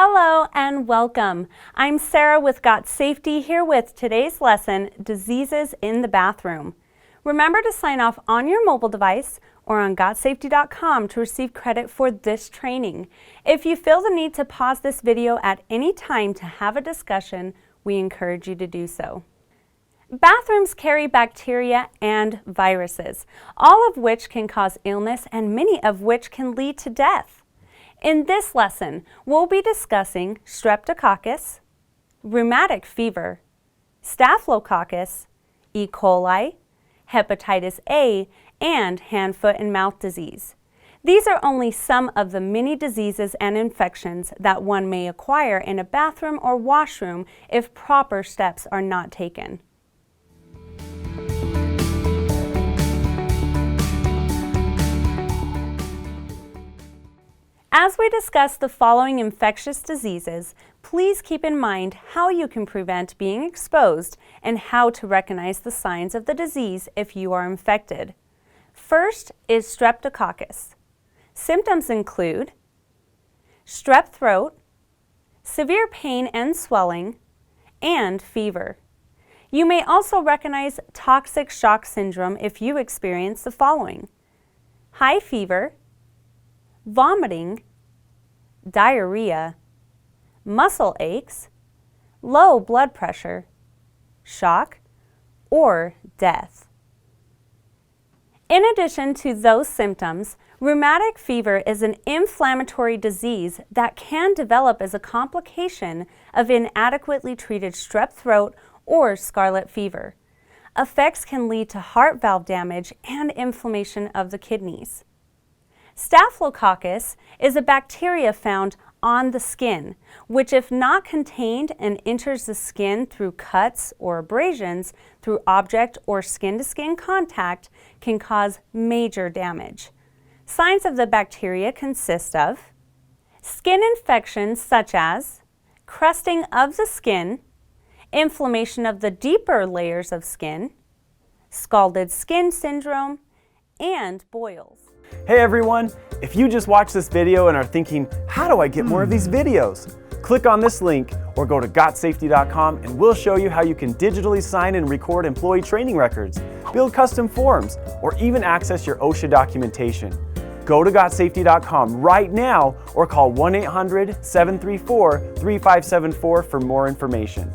Hello and welcome. I'm Sarah with GotSafety here with today's lesson, Diseases in the Bathroom. Remember to sign off on your mobile device or on GotSafety.com to receive credit for this training. If you feel the need to pause this video at any time to have a discussion, we encourage you to do so. Bathrooms carry bacteria and viruses, all of which can cause illness and many of which can lead to death. In this lesson, we'll be discussing Streptococcus, rheumatic fever, Staphylococcus, E. coli, hepatitis A, and hand, foot, and mouth disease. These are only some of the many diseases and infections that one may acquire in a bathroom or washroom if proper steps are not taken. As we discuss the following infectious diseases, please keep in mind how you can prevent being exposed and how to recognize the signs of the disease if you are infected. First is Streptococcus. Symptoms include strep throat, severe pain and swelling, and fever. You may also recognize toxic shock syndrome if you experience the following: high fever, vomiting, diarrhea, muscle aches, low blood pressure, shock, or death. In addition to those symptoms, rheumatic fever is an inflammatory disease that can develop as a complication of inadequately treated strep throat or scarlet fever. Effects can lead to heart valve damage and inflammation of the kidneys. Staphylococcus is a bacteria found on the skin, which if not contained and enters the skin through cuts or abrasions through object or skin-to-skin contact can cause major damage. Signs of the bacteria consist of skin infections such as crusting of the skin, inflammation of the deeper layers of skin, scalded skin syndrome, and boils. Hey everyone, if you just watched this video and are thinking, how do I get more of these videos? Click on this link or go to GotSafety.com and we'll show you how you can digitally sign and record employee training records, build custom forms, or even access your OSHA documentation. Go to GotSafety.com right now or call 1-800-734-3574 for more information.